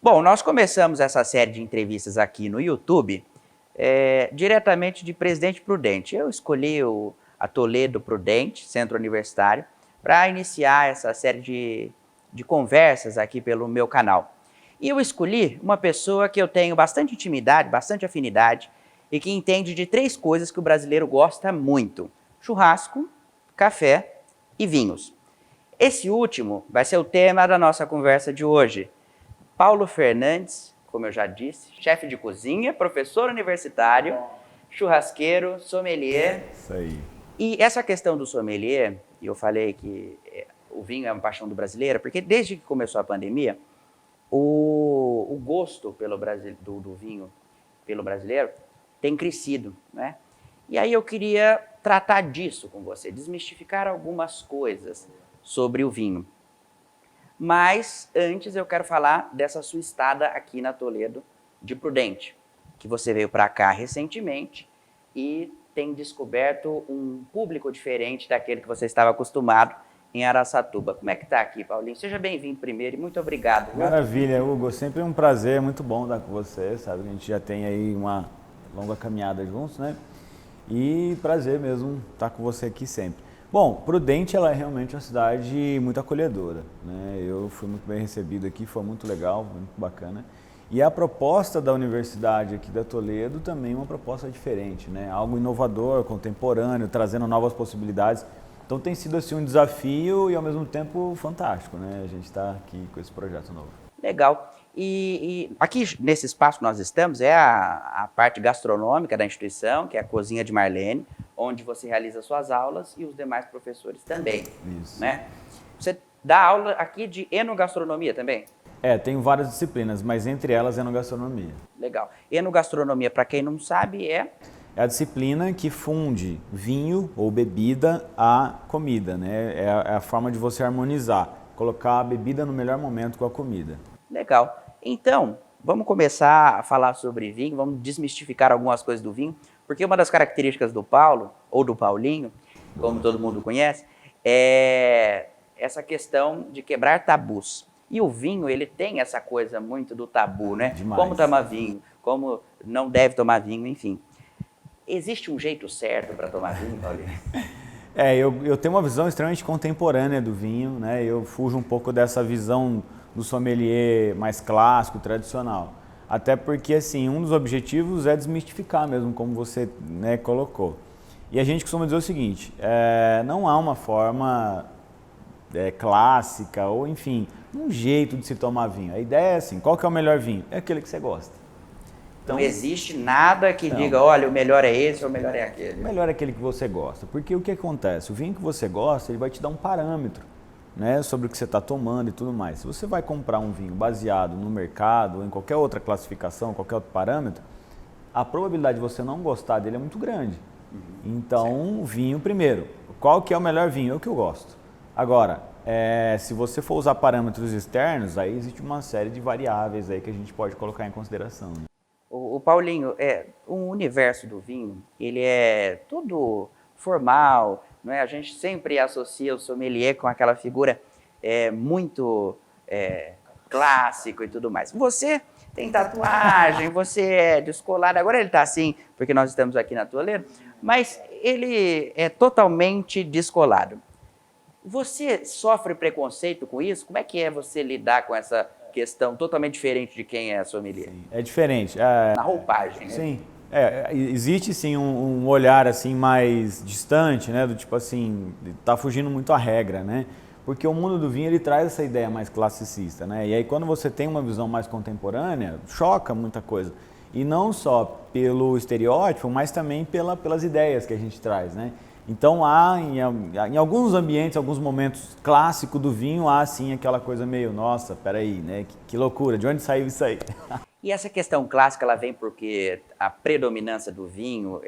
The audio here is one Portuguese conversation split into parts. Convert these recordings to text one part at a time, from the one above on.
Bom, nós começamos essa série de entrevistas aqui no YouTube diretamente de Presidente Prudente. Eu escolhi a Toledo Prudente, Centro Universitário, para iniciar essa série de conversas aqui pelo meu canal. E eu escolhi uma pessoa que eu tenho bastante intimidade, bastante afinidade e que entende de três coisas que o brasileiro gosta muito: churrasco, café e vinhos. Esse último vai ser o tema da nossa conversa de hoje. Paulo Fernandes, como eu já disse, chefe de cozinha, professor universitário, churrasqueiro, sommelier. Isso aí. E essa questão do sommelier, eu falei que o vinho é uma paixão do brasileiro, porque desde que começou a pandemia, o gosto do vinho pelo brasileiro tem crescido, né? E aí eu queria tratar disso com você, desmistificar algumas coisas sobre o vinho. Mas antes eu quero falar dessa sua estada aqui na Toledo de Prudente, que você veio para cá recentemente e tem descoberto um público diferente daquele que você estava acostumado em Araçatuba. Como é que está aqui, Paulinho? Seja bem-vindo primeiro e muito obrigado. Viu? Maravilha, Hugo. Sempre um prazer, muito bom estar com você, sabe? A gente já tem aí uma longa caminhada juntos, né? E prazer mesmo estar com você aqui sempre. Bom, Prudente ela é realmente uma cidade muito acolhedora, né? Eu fui muito bem recebido aqui, foi muito legal, muito bacana. E a proposta da universidade aqui da Toledo também é uma proposta diferente, né? Algo inovador, contemporâneo, trazendo novas possibilidades. Então tem sido assim um desafio e ao mesmo tempo fantástico, né? A gente está aqui com esse projeto novo. Legal. E aqui nesse espaço que nós estamos é a parte gastronômica da instituição, que é a Cozinha de Marlene, onde você realiza suas aulas e os demais professores também. Isso. Né? Você dá aula aqui de enogastronomia também? Tenho várias disciplinas, mas entre elas enogastronomia. Legal. Enogastronomia, para quem não sabe, É a disciplina que funde vinho ou bebida à comida, né? É a forma de você harmonizar, colocar a bebida no melhor momento com a comida. Legal. Então, vamos começar a falar sobre vinho, vamos desmistificar algumas coisas do vinho, porque uma das características do Paulo, ou do Paulinho, como todo mundo conhece, é essa questão de quebrar tabus. E o vinho, ele tem essa coisa muito do tabu, né? Demais. Como tomar vinho, como não deve tomar vinho, enfim. Existe um jeito certo para tomar vinho, Paulinho? Eu tenho uma visão extremamente contemporânea do vinho, né? Eu fujo um pouco dessa visão do sommelier mais clássico, tradicional. Até porque, assim, um dos objetivos é desmistificar mesmo, como você, né, colocou. E a gente costuma dizer o seguinte, não há uma forma clássica ou, enfim, um jeito de se tomar vinho. A ideia é assim, qual que é o melhor vinho? É aquele que você gosta. Então, não existe nada que diga, olha, o melhor é esse ou o melhor é aquele. O melhor é aquele que você gosta, porque o que acontece? O vinho que você gosta, ele vai te dar um parâmetro, né, sobre o que você está tomando e tudo mais. Se você vai comprar um vinho baseado no mercado ou em qualquer outra classificação, qualquer outro parâmetro, a probabilidade de você não gostar dele é muito grande. Então, o vinho primeiro. Qual que é o melhor vinho? É o que eu gosto. Agora, se você for usar parâmetros externos, aí existe uma série de variáveis aí que a gente pode colocar em consideração, né? O Paulinho, o universo do vinho, ele é todo formal, não é? A gente sempre associa o sommelier com aquela figura muito clássico e tudo mais. Você tem tatuagem, você é descolado, agora ele está assim, porque nós estamos aqui na Toledo, mas ele é totalmente descolado. Você sofre preconceito com isso? Como é que é você lidar com essa questão totalmente diferente de quem é sommelier? Sim, é diferente. Na roupagem, né? Sim. Existe sim um olhar assim mais distante, né, do tipo assim, tá fugindo muito à regra, né? Porque o mundo do vinho ele traz essa ideia mais classicista, né? E aí quando você tem uma visão mais contemporânea, choca muita coisa. E não só pelo estereótipo, mas também pelas ideias que a gente traz, né? Então há em alguns ambientes, alguns momentos clássicos do vinho, há sim aquela coisa meio, nossa, peraí, né? Que loucura, de onde saiu isso aí? E essa questão clássica, ela vem porque a predominância do vinho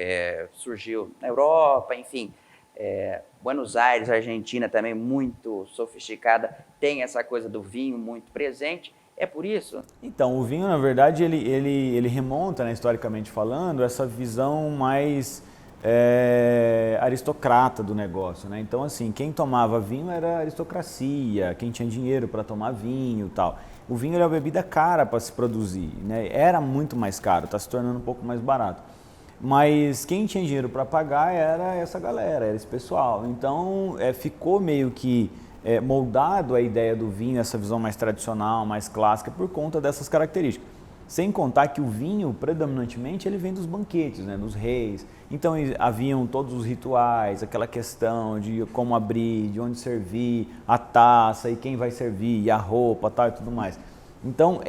surgiu na Europa, enfim, Buenos Aires, Argentina também muito sofisticada, tem essa coisa do vinho muito presente. É por isso? Então, o vinho, na verdade, ele remonta, né, historicamente falando, essa visão mais aristocrata do negócio, né? Então, assim, quem tomava vinho era aristocracia, quem tinha dinheiro para tomar vinho e tal. O vinho é uma bebida cara para se produzir, né? Era muito mais caro, está se tornando um pouco mais barato. Mas quem tinha dinheiro para pagar era essa galera, era esse pessoal. Então ficou meio que moldado a ideia do vinho, essa visão mais tradicional, mais clássica, por conta dessas características. Sem contar que o vinho, predominantemente, ele vem dos banquetes, né, dos reis. Então haviam todos os rituais, aquela questão de como abrir, de onde servir, a taça e quem vai servir, e a roupa tal, e tudo mais. Então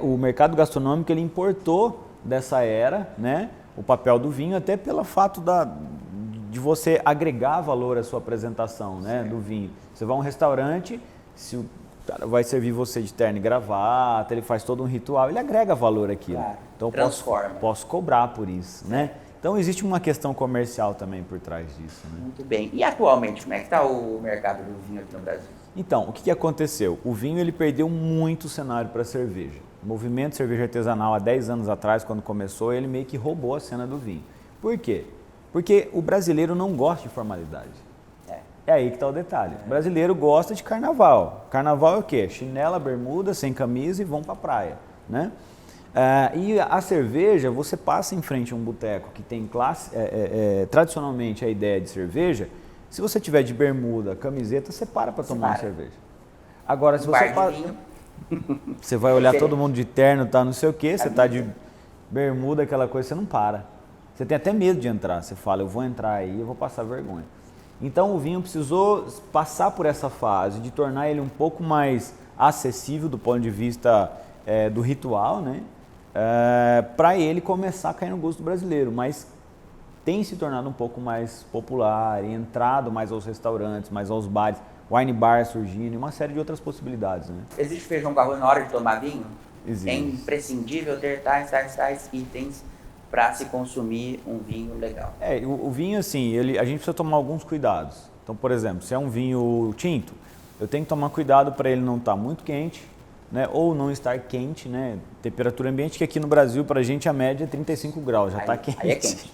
o mercado gastronômico ele importou dessa era, né, o papel do vinho, até pelo fato de você agregar valor à sua apresentação, né, do vinho. Você vai a um restaurante, se o cara vai servir você de terno e gravata, ele faz todo um ritual, ele agrega valor aqui. Claro, então transforma. Posso cobrar por isso, né? Então existe uma questão comercial também por trás disso, né? Muito bem. E atualmente, como é que está o mercado do vinho aqui no Brasil? Então, o que aconteceu? O vinho ele perdeu muito o cenário para a cerveja. O movimento de cerveja artesanal há 10 anos atrás, quando começou, ele meio que roubou a cena do vinho. Por quê? Porque o brasileiro não gosta de formalidade. É aí que está o detalhe. O brasileiro gosta de carnaval. Carnaval é o quê? Chinela, bermuda, sem camisa e vão para a praia, né? E a cerveja, você passa em frente a um boteco que tem tradicionalmente a ideia de cerveja, se você tiver de bermuda, camiseta, você para tomar uma cerveja. Agora, se você você vai olhar todo mundo de terno, tá não sei o quê, você tá de bermuda, aquela coisa, você não para. Você tem até medo de entrar. Você fala, eu vou entrar aí, eu vou passar vergonha. Então o vinho precisou passar por essa fase de tornar ele um pouco mais acessível do ponto de vista do ritual, né? Para ele começar a cair no gosto do brasileiro, mas tem se tornado um pouco mais popular, entrado mais aos restaurantes, mais aos bares, wine bar surgindo e uma série de outras possibilidades, né? Existe feijão com arroz na hora de tomar vinho? Existe. É imprescindível ter tais itens para se consumir um vinho legal. O vinho, assim, a gente precisa tomar alguns cuidados. Então, por exemplo, se é um vinho tinto, eu tenho que tomar cuidado para ele não estar muito quente, né, ou não estar quente, né? Temperatura ambiente, que aqui no Brasil, para a gente, a média é 35 graus, já está quente. Aí é quente.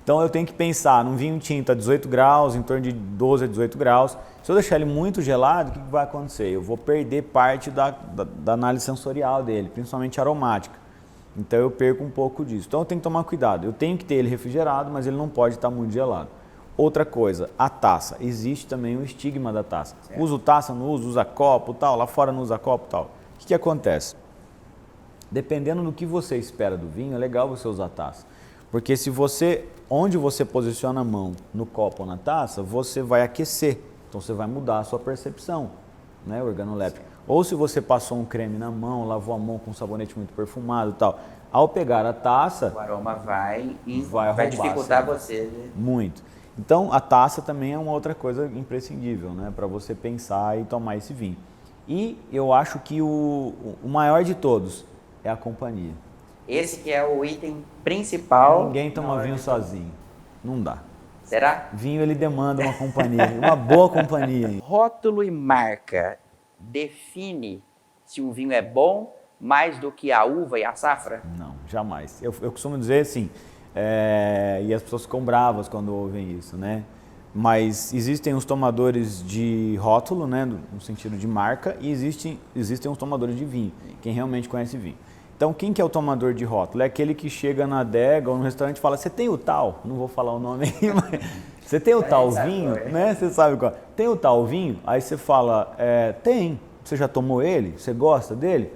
Então, eu tenho que pensar num vinho tinto a 18 graus, em torno de 12 a 18 graus. Se eu deixar ele muito gelado, o que vai acontecer? Eu vou perder parte da análise sensorial dele, principalmente aromática. Então eu perco um pouco disso. Então eu tenho que tomar cuidado. Eu tenho que ter ele refrigerado, mas ele não pode estar muito gelado. Outra coisa, a taça. Existe também o estigma da taça. Certo. Uso taça, não uso, usa copo, tal. Lá fora não usa copo, tal. O que acontece? Dependendo do que você espera do vinho, é legal você usar taça. Porque onde você posiciona a mão no copo ou na taça, você vai aquecer. Então você vai mudar a sua percepção, né, organoléptica. Ou se você passou um creme na mão, lavou a mão com um sabonete muito perfumado e tal, ao pegar a taça... O aroma vai dificultar você. Né? Muito. Então, a taça também é uma outra coisa imprescindível, né, para você pensar e tomar esse vinho. E eu acho que o maior de todos é a companhia. Esse que é o item principal. Ninguém toma vinho sozinho. Não dá. Será? Vinho, ele demanda uma companhia, uma boa companhia. Rótulo e marca define se um vinho é bom mais do que a uva e a safra? Não, jamais. Eu costumo dizer assim, e as pessoas ficam bravas quando ouvem isso, né? Mas existem os tomadores de rótulo, né, no sentido de marca, e existem os tomadores de vinho, quem realmente conhece vinho. Então, quem que é o tomador de rótulo? É aquele que chega na adega ou no restaurante e fala, você tem o tal? Não vou falar o nome aí, mas você tem o tal vinho, né? Você sabe qual? Tem o tal vinho? Aí você fala, tem. Você já tomou ele? Você gosta dele?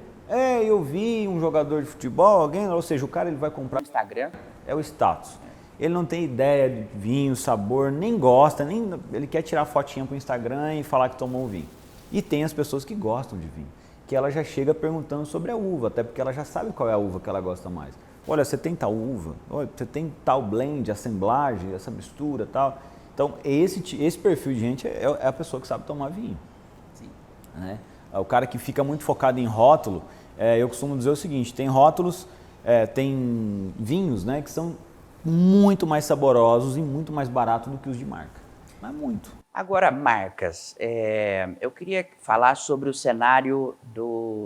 Eu vi um jogador de futebol, alguém, ou seja, o cara ele vai comprar... No Instagram? É o status. Ele não tem ideia de vinho, sabor, nem gosta, ele quer tirar fotinha para o Instagram e falar que tomou o vinho. E tem as pessoas que gostam de vinho, que ela já chega perguntando sobre a uva, até porque ela já sabe qual é a uva que ela gosta mais. Olha, você tem tal uva? Olha, você tem tal blend, assemblagem, essa mistura e tal. Então, esse perfil de gente é a pessoa que sabe tomar vinho. Sim. Né? O cara que fica muito focado em rótulo, eu costumo dizer o seguinte, tem rótulos, tem vinhos, né, que são muito mais saborosos e muito mais baratos do que os de marca. Mas muito. Agora, marcas. Eu queria falar sobre o cenário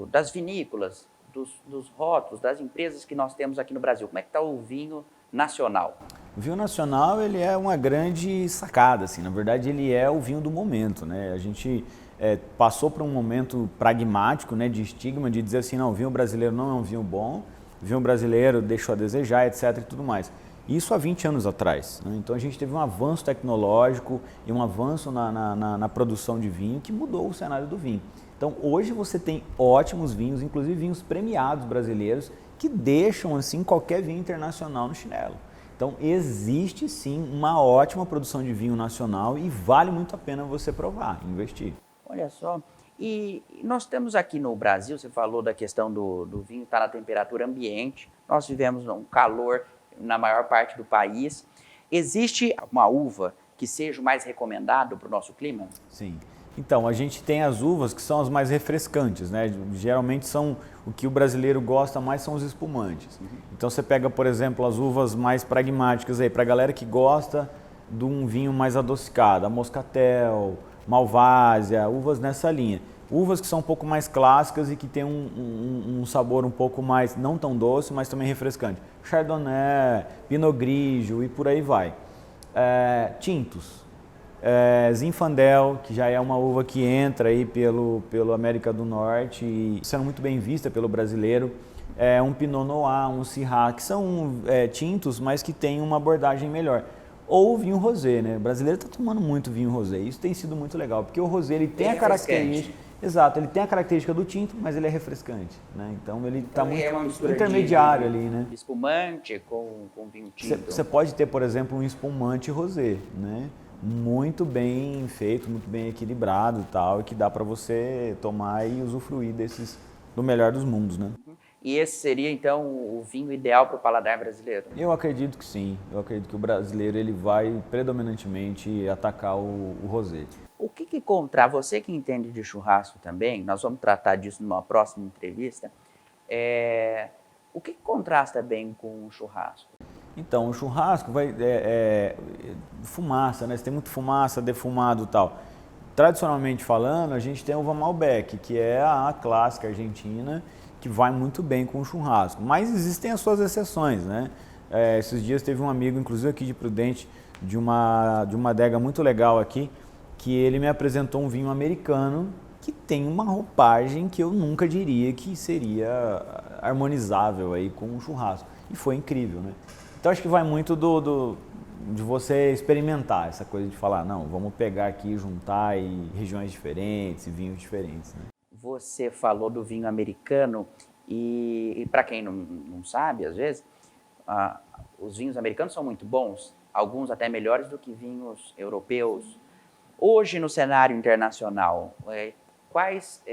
das vinícolas, dos rótulos, das empresas que nós temos aqui no Brasil. Como é que está o vinho nacional? O vinho nacional ele é uma grande sacada, assim. Na verdade, ele é o vinho do momento, né? A gente passou por um momento pragmático, né, de estigma, de dizer assim, não, o vinho brasileiro não é um vinho bom, o vinho brasileiro deixou a desejar, etc. e tudo mais. Isso há 20 anos atrás, né? Então a gente teve um avanço tecnológico e um avanço na produção de vinho que mudou o cenário do vinho. Então hoje você tem ótimos vinhos, inclusive vinhos premiados brasileiros, que deixam assim qualquer vinho internacional no chinelo. Então existe sim uma ótima produção de vinho nacional e vale muito a pena você provar, investir. Olha só, e nós temos aqui no Brasil, você falou da questão do vinho estar na temperatura ambiente, nós vivemos um calor na maior parte do país. Existe uma uva que seja o mais recomendado para o nosso clima? Sim. Então, a gente tem as uvas que são as mais refrescantes, né? Geralmente são o que o brasileiro gosta mais são os espumantes. Então você pega, por exemplo, as uvas mais pragmáticas aí, para a galera que gosta de um vinho mais adocicado, a Moscatel, Malvásia, uvas nessa linha. Uvas que são um pouco mais clássicas e que tem um sabor um pouco mais, não tão doce, mas também refrescante. Chardonnay, Pinot Grigio e por aí vai. Tintos. Zinfandel, que já é uma uva que entra aí pelo América do Norte e sendo muito bem vista pelo brasileiro. Um Pinot Noir, um Syrah, que são tintos, mas que têm uma abordagem melhor. Ou vinho rosé, né? O brasileiro está tomando muito vinho rosé. Isso tem sido muito legal, porque o rosé ele tem a característica, exato, ele tem a característica do tinto, mas ele é refrescante, né? Então ele está muito uma mistura intermediário ali, né? Espumante com vinho tinto. Você pode ter, por exemplo, um espumante rosé, né? Muito bem feito, muito bem equilibrado e tal, e que dá para você tomar e usufruir do melhor dos mundos, né? E esse seria, então, o vinho ideal para o paladar brasileiro? Eu acredito que sim. Eu acredito que o brasileiro ele vai predominantemente atacar o rosé. O que você que entende de churrasco também, nós vamos tratar disso numa próxima entrevista, o que contrasta bem com o churrasco? Então, o churrasco vai fumaça, né? Você tem muito fumaça, defumado e tal. Tradicionalmente falando, a gente tem a uva Malbec, que é a clássica argentina, que vai muito bem com o churrasco. Mas existem as suas exceções, né? Esses dias teve um amigo, inclusive aqui de Prudente, de uma adega muito legal aqui, que ele me apresentou um vinho americano que tem uma roupagem que eu nunca diria que seria harmonizável aí com o churrasco. E foi incrível, né? Então acho que vai muito de você experimentar essa coisa de falar, não, vamos pegar aqui, juntar e regiões diferentes, e vinhos diferentes, né? Você falou do vinho americano e para quem não sabe, às vezes, os vinhos americanos são muito bons, alguns até melhores do que vinhos europeus. Hoje, no cenário internacional, quais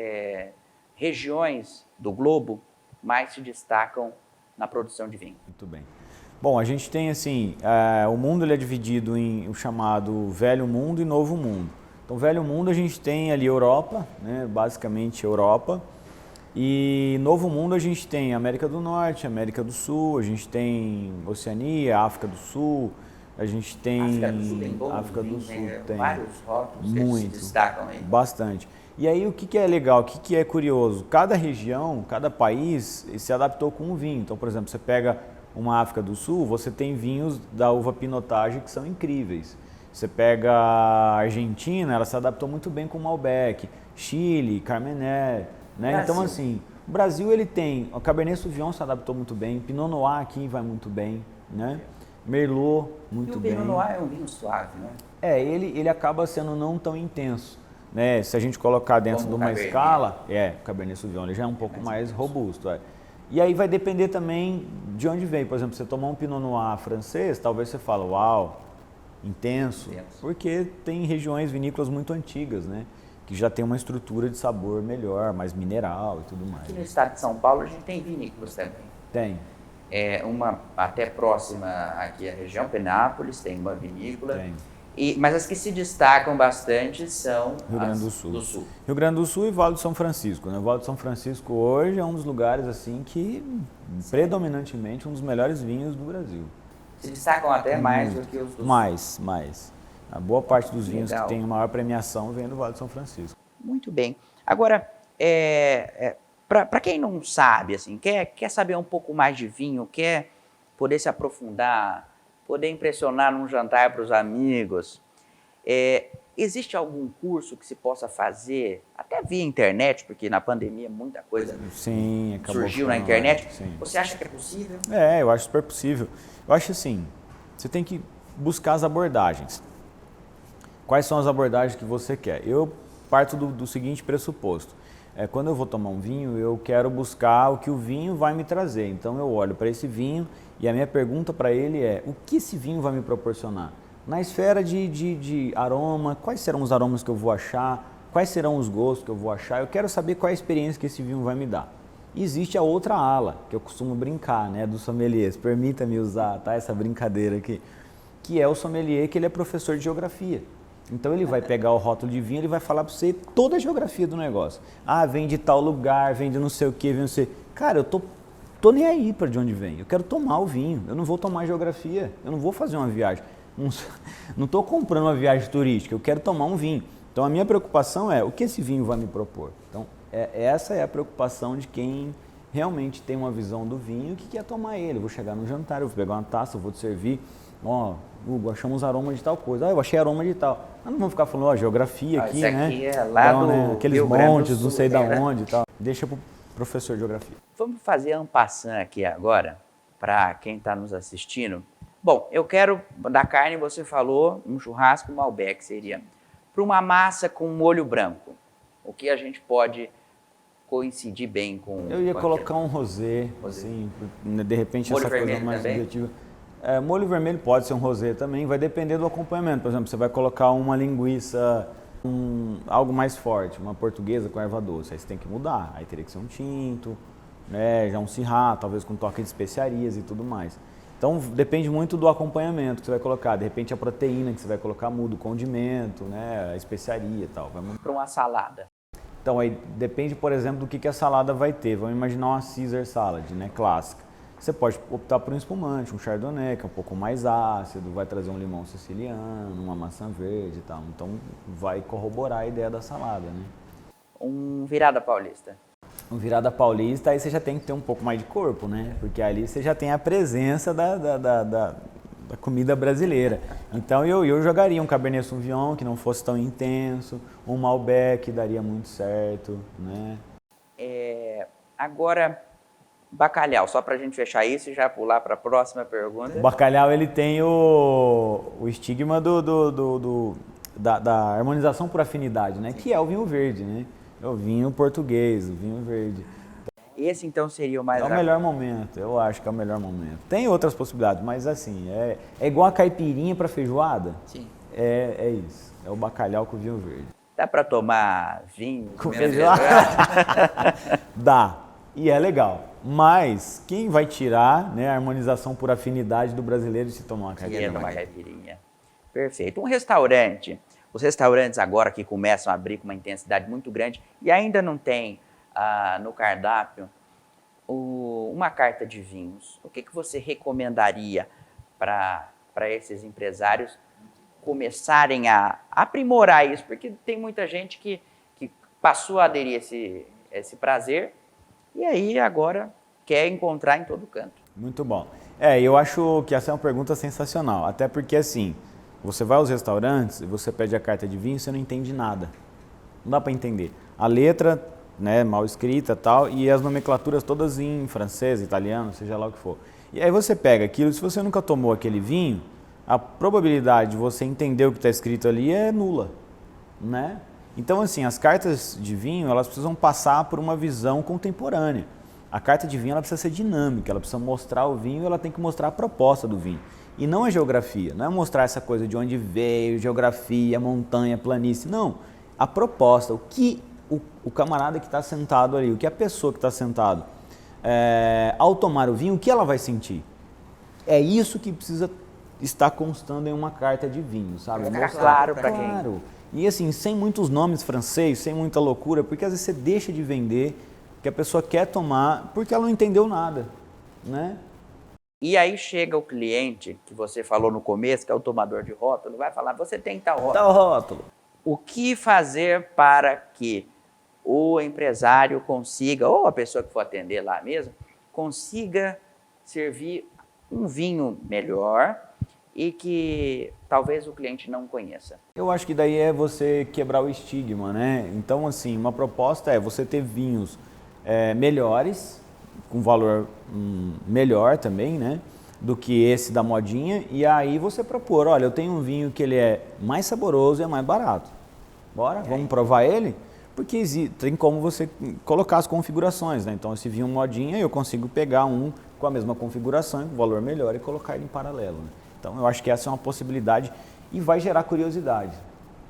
regiões do globo mais se destacam na produção de vinho? Muito bem. Bom, a gente tem assim, o mundo ele é dividido em o chamado Velho Mundo e Novo Mundo. Então, Velho Mundo a gente tem ali Europa, né, basicamente Europa, e Novo Mundo a gente tem América do Norte, América do Sul, a gente tem Oceania, África do Sul, a gente tem África do Sul tem bom África do vinho, Sul né? tem Vários rótulos que muito, se destacam aí. bastante. E aí o que é legal, o que é curioso? Cada região, cada país se adaptou com um vinho. Então, por exemplo, você pega uma África do Sul, você tem vinhos da uva Pinotage que são incríveis. Você pega a Argentina, ela se adaptou muito bem com o Malbec, Chile, Carmener, né? Então assim, o Brasil ele tem, o Cabernet Sauvignon se adaptou muito bem, Pinot Noir aqui vai muito bem, né? Merlot muito bem. E o Pinot Noir é um vinho suave, né? Ele acaba sendo não tão intenso, né? Se a gente colocar dentro de uma escala, o Cabernet Sauvignon ele já é um pouco mais robusto, E aí vai depender também de onde vem. Por exemplo, você tomar um Pinot Noir francês, talvez você fale, uau, intenso, porque tem regiões vinícolas muito antigas, né? Que já tem uma estrutura de sabor melhor, mais mineral e tudo mais. Aqui no estado de São Paulo a gente tem vinícolas também. Tem. Uma até próxima aqui à região, Penápolis, tem uma vinícola. Tem. Mas as que se destacam bastante são Rio Grande do Sul. Rio Grande do Sul e Vale do São Francisco, né? O Vale do São Francisco hoje é um dos lugares assim que predominantemente um dos melhores vinhos do Brasil. Se destacam até mais do que os do Sul. Mais. A boa parte dos vinhos Legal. que tem maior premiação vem do Vale do São Francisco. Muito bem. Agora, para quem não sabe, assim, quer saber um pouco mais de vinho, quer poder se aprofundar, poder impressionar num jantar para os amigos, Existe algum curso que se possa fazer, até via internet, porque na pandemia muita coisa surgiu na internet. Você acha que é possível? Eu acho super possível. Eu acho assim, você tem que buscar as abordagens. Quais são as abordagens que você quer? Eu parto do seguinte pressuposto. Quando eu vou tomar um vinho, eu quero buscar o que o vinho vai me trazer. Então eu olho para esse vinho e a minha pergunta para ele é: o que esse vinho vai me proporcionar? Na esfera de aroma, quais serão os aromas que eu vou achar? Quais serão os gostos que eu vou achar? Eu quero saber qual é a experiência que esse vinho vai me dar. Existe a outra ala, que eu costumo brincar, né, dos sommeliers. Permita-me usar, tá, essa brincadeira aqui. Que é o sommelier, que ele é professor de geografia. Então ele vai pegar o rótulo de vinho, ele vai falar para você toda a geografia do negócio. Ah, vem de tal lugar, vem de não sei o que, vem de não sei... Cara, eu tô nem aí para de onde vem. Eu quero tomar o vinho, eu não vou tomar geografia, eu não vou fazer uma viagem. Não estou comprando uma viagem turística, eu quero tomar um vinho. Então a minha preocupação é o que esse vinho vai me propor. Então essa é a preocupação de quem realmente tem uma visão do vinho que quer tomar ele. Eu vou chegar no jantar, eu vou pegar uma taça, eu vou te servir. Ó, Hugo, achamos aroma de tal coisa. Ah, eu achei aroma de tal. Mas não vamos ficar falando, ó, geografia aqui, né? Aqui é lá então, do né? Aqueles montes, não sei da onde e tal. Deixa pro professor de geografia. Vamos fazer en passant aqui agora, para quem está nos assistindo. Bom, eu quero, da carne você falou, um churrasco Malbec seria. Para uma massa com molho branco, o que a gente pode coincidir bem com... Eu ia colocar um rosé, assim, de repente molho essa coisa mais subjetiva. Molho vermelho pode ser um rosé também, vai depender do acompanhamento. Por exemplo, você vai colocar uma linguiça, algo mais forte, uma portuguesa com erva doce, aí você tem que mudar. Aí teria que ser um tinto, né, já um Syrah, talvez com toque de especiarias e tudo mais. Então depende muito do acompanhamento que você vai colocar, de repente a proteína que você vai colocar muda, o condimento, né, a especiaria e tal. Para uma salada. Então aí depende, por exemplo, do que a salada vai ter. Vamos imaginar uma Caesar salad, né, clássica. Você pode optar por um espumante, um chardonnay, que é um pouco mais ácido, vai trazer um limão siciliano, uma maçã verde e tal. Então vai corroborar a ideia da salada, né? Um virada paulista. Um virada paulista, aí você já tem que ter um pouco mais de corpo, né? Porque ali você já tem a presença da comida brasileira. Então eu jogaria um Cabernet Sauvignon que não fosse tão intenso, um Malbec daria muito certo, né? Agora, bacalhau, só para a gente fechar isso e já pular para a próxima pergunta. O bacalhau, ele tem o estigma da harmonização por afinidade, né? Que é o vinho verde, né? É o vinho português, o vinho verde. Esse então seria o mais... É o melhor momento, eu acho que é o melhor momento. Tem outras possibilidades, mas assim, é igual a caipirinha para feijoada. Sim. É isso, é o bacalhau com vinho verde. Dá para tomar vinho com feijoada? Dá, e é legal. Mas quem vai tirar, né, a harmonização por afinidade do brasileiro de se tomar uma caipirinha? Perfeito. Um restaurante. Os restaurantes agora que começam a abrir com uma intensidade muito grande e ainda não tem no cardápio uma carta de vinhos. O que você recomendaria para esses empresários começarem a aprimorar isso? Porque tem muita gente que passou a aderir esse prazer e aí agora quer encontrar em todo canto. Muito bom. Eu acho que essa é uma pergunta sensacional, até porque assim, você vai aos restaurantes e você pede a carta de vinho e você não entende nada. Não dá para entender. A letra, né, mal escrita e tal, e as nomenclaturas todas em francês, italiano, seja lá o que for. E aí você pega aquilo, se você nunca tomou aquele vinho, a probabilidade de você entender o que está escrito ali é nula, né? Então assim, as cartas de vinho, elas precisam passar por uma visão contemporânea. A carta de vinho, ela precisa ser dinâmica, ela precisa mostrar o vinho, ela tem que mostrar a proposta do vinho. E não a geografia, não é mostrar essa coisa de onde veio, geografia, montanha, planície, não. A proposta, o que o camarada que está sentado ali, o que a pessoa que está sentado, ao tomar o vinho, o que ela vai sentir? É isso que precisa estar constando em uma carta de vinho, sabe? Ficar claro para quem. Claro. E assim, sem muitos nomes francês, sem muita loucura, porque às vezes você deixa de vender, que a pessoa quer tomar, porque ela não entendeu nada, né? E aí chega o cliente, que você falou no começo, que é o tomador de rótulo, vai falar, você tem tal rótulo. Tal rótulo. O que fazer para que o empresário consiga, ou a pessoa que for atender lá mesmo, consiga servir um vinho melhor e que talvez o cliente não conheça? Eu acho que daí é você quebrar o estigma, né? Então, assim, uma proposta é você ter vinhos melhores, com valor melhor também, né? Do que esse da modinha, e aí você propor, olha, eu tenho um vinho que ele é mais saboroso e é mais barato. Bora, vamos provar ele? Porque tem como você colocar as configurações, né? Então, esse vinho modinha, eu consigo pegar um com a mesma configuração, com valor melhor e colocar ele em paralelo, né? Então, eu acho que essa é uma possibilidade e vai gerar curiosidade.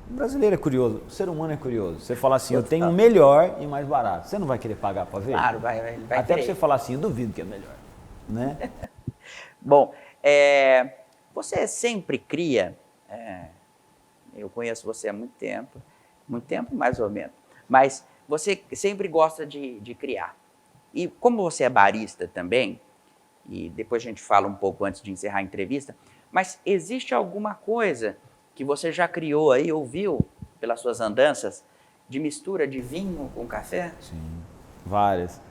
O brasileiro é curioso, o ser humano é curioso. Você fala assim, eu tenho um melhor e mais barato. Você não vai querer pagar para ver? Claro, vai Até querer. para você falar assim, eu duvido que é melhor, né? Bom, você sempre cria, eu conheço você há muito tempo mais ou menos, mas você sempre gosta de criar. E como você é barista também, e depois a gente fala um pouco antes de encerrar a entrevista, mas existe alguma coisa que você já criou aí, ouviu pelas suas andanças, de mistura de vinho com café? Sim, várias.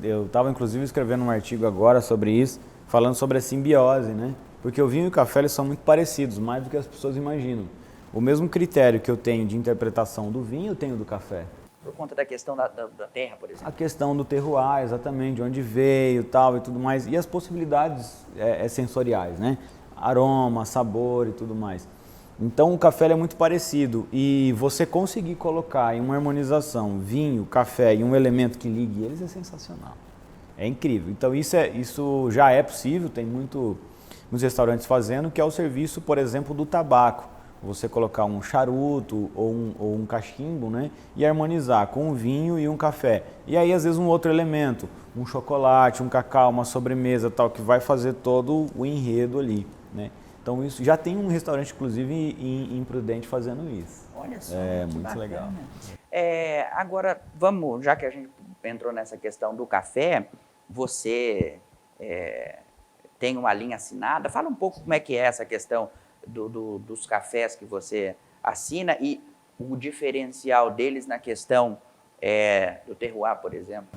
Eu estava inclusive escrevendo um artigo agora sobre isso, falando sobre a simbiose, né? Porque o vinho e o café eles são muito parecidos, mais do que as pessoas imaginam. O mesmo critério que eu tenho de interpretação do vinho, eu tenho do café. Por conta da questão da terra, por exemplo? A questão do terroir, exatamente, de onde veio tal, e tudo mais. E as possibilidades sensoriais, né? Aroma, sabor e tudo mais. Então o café é muito parecido e você conseguir colocar em uma harmonização vinho, café e um elemento que ligue eles é sensacional. É incrível. Então isso já é possível, tem muitos restaurantes fazendo, que é o serviço, por exemplo, do tabaco. Você colocar um charuto ou um cachimbo, né? E harmonizar com um vinho e um café. E aí, às vezes, um outro elemento, um chocolate, um cacau, uma sobremesa, tal, que vai fazer todo o enredo ali, né? Então, isso já tem um restaurante, inclusive, em Prudente fazendo isso. Olha só, muito bacana. legal. Agora, vamos, já que a gente entrou nessa questão do café, você tem uma linha assinada. Fala um pouco como é que é essa questão dos cafés que você assina e o diferencial deles na questão do terroir, por exemplo.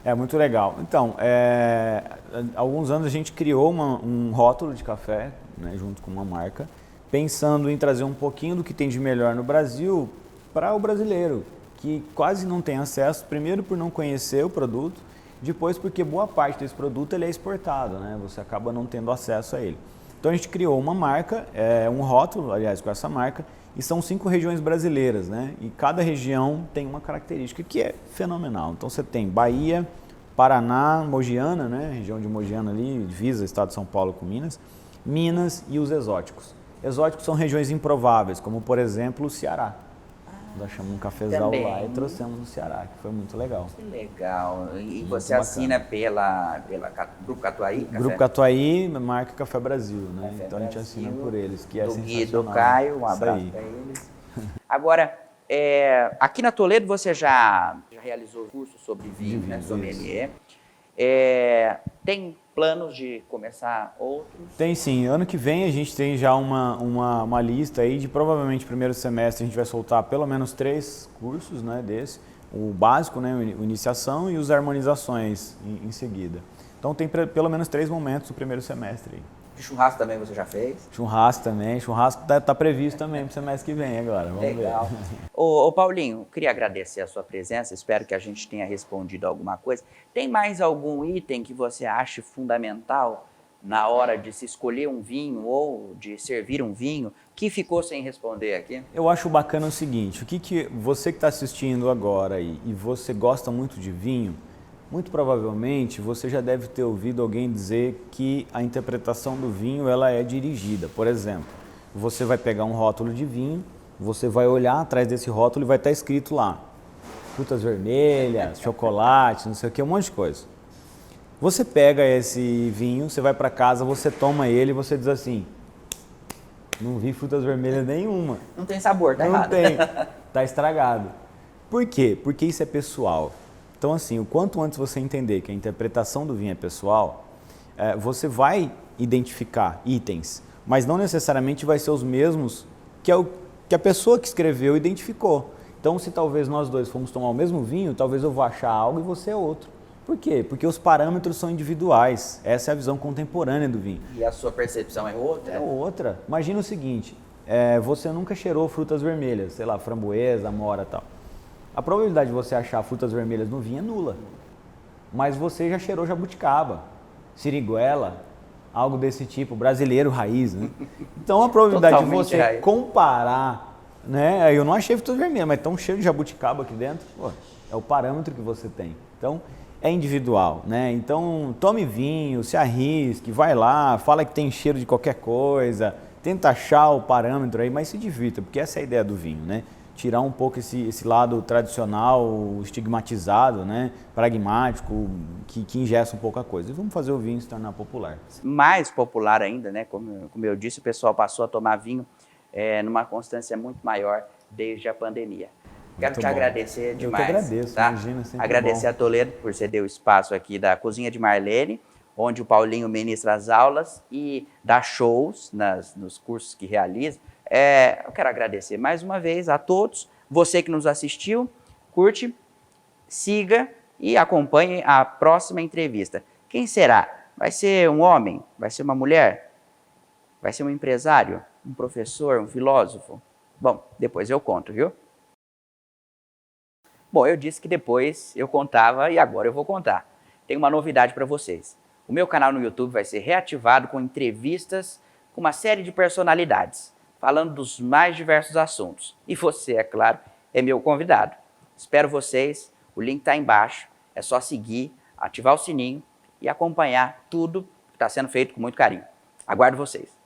É muito legal. Então, há alguns anos a gente criou um rótulo de café, né, junto com uma marca, pensando em trazer um pouquinho do que tem de melhor no Brasil para o brasileiro, que quase não tem acesso, primeiro por não conhecer o produto, depois porque boa parte desse produto ele é exportado, né, você acaba não tendo acesso a ele. Então a gente criou uma marca, um rótulo, aliás, com essa marca, e são 5 regiões brasileiras, né? E cada região tem uma característica que é fenomenal. Então você tem Bahia, Paraná, Mogiana, né? Região de Mogiana ali, divisa estado de São Paulo com Minas, Minas e os exóticos. Exóticos são regiões improváveis, como por exemplo o Ceará. Nós chamamos um cafezal Também. lá e trouxemos no Ceará, que foi muito legal. Que legal. E Muito você bacana. assina pela Grupo Catuaí? Grupo Catuaí, marca Café Brasil, né? Café então a gente Brasil, assina por eles, que é do sensacional. Gui e do Caio, um Isso abraço aí. para eles. Agora, aqui na Toledo você já realizou curso sobre vinho, né? Isso. Sommelier. Tem planos de começar outros? Tem sim. Ano que vem a gente tem já uma lista aí de provavelmente primeiro semestre a gente vai soltar pelo menos 3 cursos, né, desse. O básico, né, o iniciação e os harmonizações em seguida. Então tem pelo menos 3 momentos no primeiro semestre aí. De churrasco também você já fez? Churrasco também, churrasco tá previsto também para o semestre que vem agora, vamos Legal. ver. Ô Paulinho, queria agradecer a sua presença, espero que a gente tenha respondido alguma coisa. Tem mais algum item que você acha fundamental na hora de se escolher um vinho ou de servir um vinho que ficou sem responder aqui? Eu acho bacana o seguinte, você que está assistindo agora e você gosta muito de vinho, muito provavelmente você já deve ter ouvido alguém dizer que a interpretação do vinho ela é dirigida. Por exemplo, você vai pegar um rótulo de vinho, você vai olhar atrás desse rótulo e vai estar escrito lá frutas vermelhas, chocolate, não sei o que, um monte de coisa. Você pega esse vinho, você vai para casa, você toma ele e você diz assim, não vi frutas vermelhas nenhuma. Não tem sabor, tá Não errado. tem, tá estragado. Por quê? Porque isso é pessoal. Então, assim, o quanto antes você entender que a interpretação do vinho é pessoal, você vai identificar itens, mas não necessariamente vai ser os mesmos que a pessoa que escreveu identificou. Então, se talvez nós dois fomos tomar o mesmo vinho, talvez eu vá achar algo e você é outro. Por quê? Porque os parâmetros são individuais. Essa é a visão contemporânea do vinho. E a sua percepção é outra? É outra. Imagina o seguinte, você nunca cheirou frutas vermelhas, sei lá, framboesa, amora e tal. A probabilidade de você achar frutas vermelhas no vinho é nula. Mas você já cheirou jabuticaba, siriguela, algo desse tipo, brasileiro raiz, né? Então a probabilidade de você raiz. comparar, né? Eu não achei frutas vermelhas, mas tem um cheiro de jabuticaba aqui dentro, pô, é o parâmetro que você tem. Então é individual, né? Então tome vinho, se arrisque, vai lá, fala que tem cheiro de qualquer coisa, tenta achar o parâmetro aí, mas se divirta, porque essa é a ideia do vinho, né? Tirar um pouco esse lado tradicional, estigmatizado, né? Pragmático, que engessa um pouco a coisa. E vamos fazer o vinho se tornar popular. Mais popular ainda, né? Como eu disse, o pessoal passou a tomar vinho numa constância muito maior desde a pandemia. Quero te agradecer demais. Eu que agradeço, tá? imagina, sempre agradecer bom. a Toledo por ceder o espaço aqui da Cozinha de Marlene, onde o Paulinho ministra as aulas e dá shows nos cursos que realiza. Eu quero agradecer mais uma vez a todos. Você que nos assistiu, curte, siga e acompanhe a próxima entrevista. Quem será? Vai ser um homem? Vai ser uma mulher? Vai ser um empresário? Um professor? Um filósofo? Bom, depois eu conto, viu? Bom, eu disse que depois eu contava e agora eu vou contar. Tem uma novidade para vocês. O meu canal no YouTube vai ser reativado com entrevistas com uma série de personalidades, falando dos mais diversos assuntos. E você, é claro, é meu convidado. Espero vocês, o link está embaixo, é só seguir, ativar o sininho e acompanhar tudo que está sendo feito com muito carinho. Aguardo vocês.